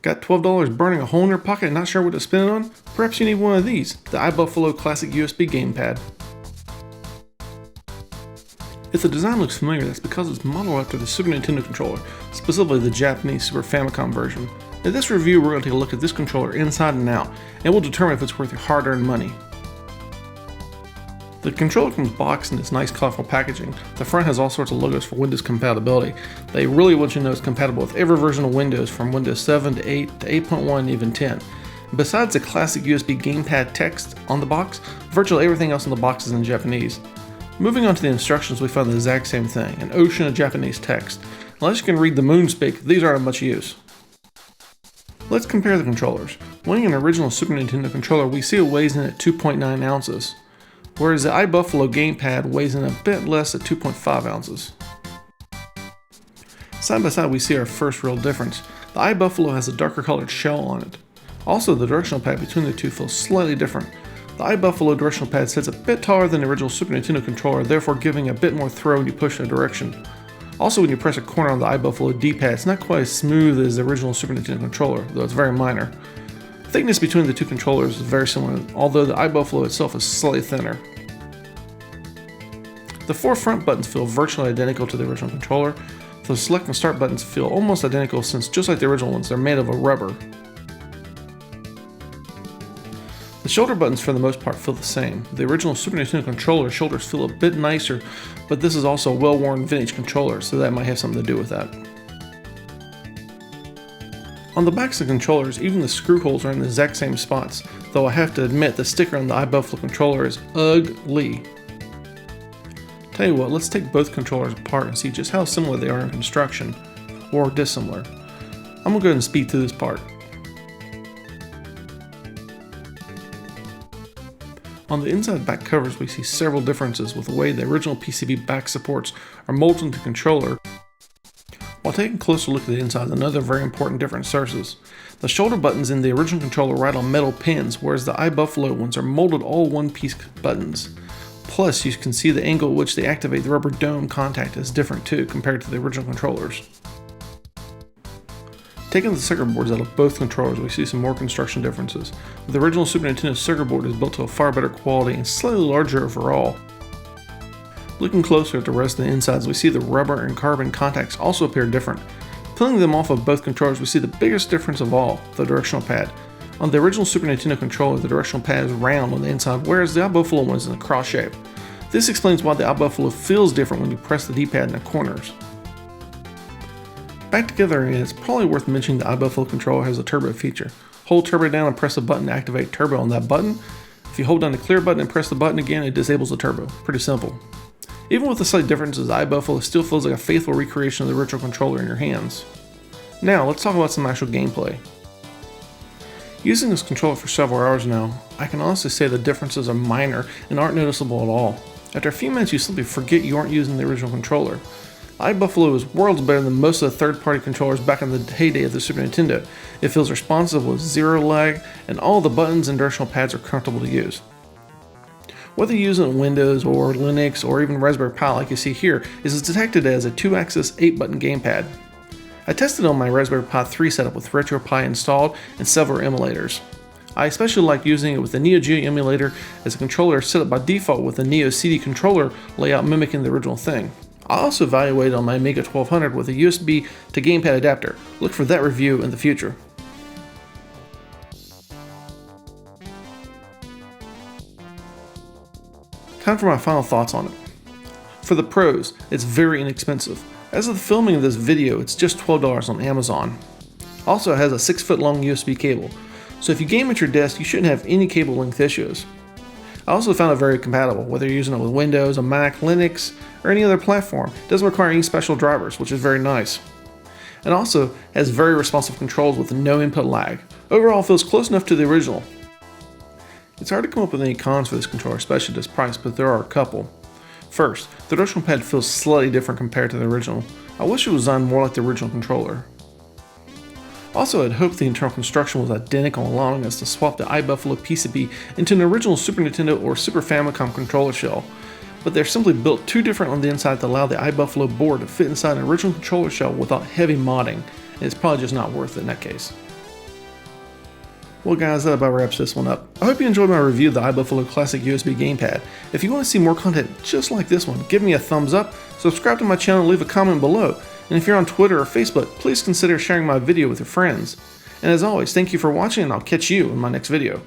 Got $12 burning a hole in your pocket and not sure what to spend it on? Perhaps you need one of these, the iBuffalo Classic USB Gamepad. If the design looks familiar, that's because it's modeled after the Super Nintendo controller, specifically the Japanese Super Famicom version. In this review, we're going to take a look at this controller inside and out, and we'll determine if it's worth your hard-earned money. The controller comes boxed in its nice colorful packaging. The front has all sorts of logos for Windows compatibility. They really want you to know it's compatible with every version of Windows from Windows 7 to 8 to 8.1 and even 10. Besides the classic USB gamepad text on the box, virtually everything else in the box is in Japanese. Moving on to the instructions, we find the exact same thing, an ocean of Japanese text. Unless you can read the moon speak, these aren't of much use. Let's compare the controllers. Winning an original Super Nintendo controller, we see it weighs in at 2.9 ounces, whereas the iBuffalo gamepad weighs in a bit less at 2.5 ounces. Side by side, we see our first real difference. The iBuffalo has a darker colored shell on it. Also, the directional pad between the two feels slightly different. The iBuffalo directional pad sits a bit taller than the original Super Nintendo controller, therefore giving a bit more throw when you push in a direction. Also, when you press a corner on the iBuffalo D-pad, it's not quite as smooth as the original Super Nintendo controller, though it's very minor. Thickness between the two controllers is very similar, although the iBuffalo itself is slightly thinner. The four front buttons feel virtually identical to the original controller. The select and start buttons feel almost identical since, just like the original ones, they're made of a rubber. The shoulder buttons for the most part feel the same. The original Super Nintendo controller shoulders feel a bit nicer, but this is also a well-worn vintage controller, so that might have something to do with that. On the backs of the controllers, even the screw holes are in the exact same spots, though I have to admit the sticker on the iBuffalo controller is ugly. Tell you what, let's take both controllers apart and see just how similar they are in construction, or dissimilar. I'm going to go ahead and speed through this part. On the inside back covers, we see several differences with the way the original PCB back supports are molded into the controller. While taking a closer look at the inside, another very important difference surfaces. The shoulder buttons in the original controller ride on metal pins, whereas the iBuffalo ones are molded all one-piece buttons. Plus, you can see the angle at which they activate the rubber dome contact is different too compared to the original controllers. Taking the circuit boards out of both controllers, we see some more construction differences. The original Super Nintendo circuit board is built to a far better quality and slightly larger overall. Looking closer at the rest of the insides, we see the rubber and carbon contacts also appear different. Peeling them off of both controllers, we see the biggest difference of all, the directional pad. On the original Super Nintendo controller, the directional pad is round on the inside, whereas the iBuffalo one is in a cross shape. This explains why the iBuffalo feels different when you press the D-pad in the corners. Back together again, it's probably worth mentioning the iBuffalo controller has a turbo feature. Hold turbo down and press a button to activate turbo on that button. If you hold down the clear button and press the button again, it disables the turbo. Pretty simple. Even with the slight differences, the iBuffalo still feels like a faithful recreation of the original controller in your hands. Now, let's talk about some actual gameplay. Using this controller for several hours now, I can honestly say the differences are minor and aren't noticeable at all. After a few minutes, you simply forget you aren't using the original controller. iBuffalo is worlds better than most of the third-party controllers back in the heyday of the Super Nintendo. It feels responsive with zero lag, and all the buttons and directional pads are comfortable to use. Whether you use it on Windows or Linux or even Raspberry Pi like you see here, it is detected as a 2-axis 8-button gamepad. I tested it on my Raspberry Pi 3 setup with RetroPie installed and several emulators. I especially like using it with the Neo Geo emulator as a controller set up by default with the Neo CD controller layout mimicking the original thing. I also evaluated on my Amiga 1200 with a USB to gamepad adapter. Look for that review in the future. Time for my final thoughts on it. For the pros, it's very inexpensive. As of the filming of this video, it's just $12 on Amazon. Also, it has a 6-foot long USB cable, so if you game at your desk, you shouldn't have any cable length issues. I also found it very compatible, whether you're using it with Windows, a Mac, Linux, or any other platform. It doesn't require any special drivers, which is very nice. And also has very responsive controls with no input lag. Overall, it feels close enough to the original. It's hard to come up with any cons for this controller, especially at this price, but there are a couple. First, the directional pad feels slightly different compared to the original. I wish it was designed more like the original controller. Also, I'd hoped the internal construction was identical, allowing us to swap the iBuffalo PCB into an original Super Nintendo or Super Famicom controller shell. But they're simply built too different on the inside to allow the iBuffalo board to fit inside an original controller shell without heavy modding, and it's probably just not worth it in that case. Well guys, that about wraps this one up. I hope you enjoyed my review of the iBuffalo Classic USB Gamepad. If you want to see more content just like this one, give me a thumbs up, subscribe to my channel, and leave a comment below. And if you're on Twitter or Facebook, please consider sharing my video with your friends. And as always, thank you for watching, and I'll catch you in my next video.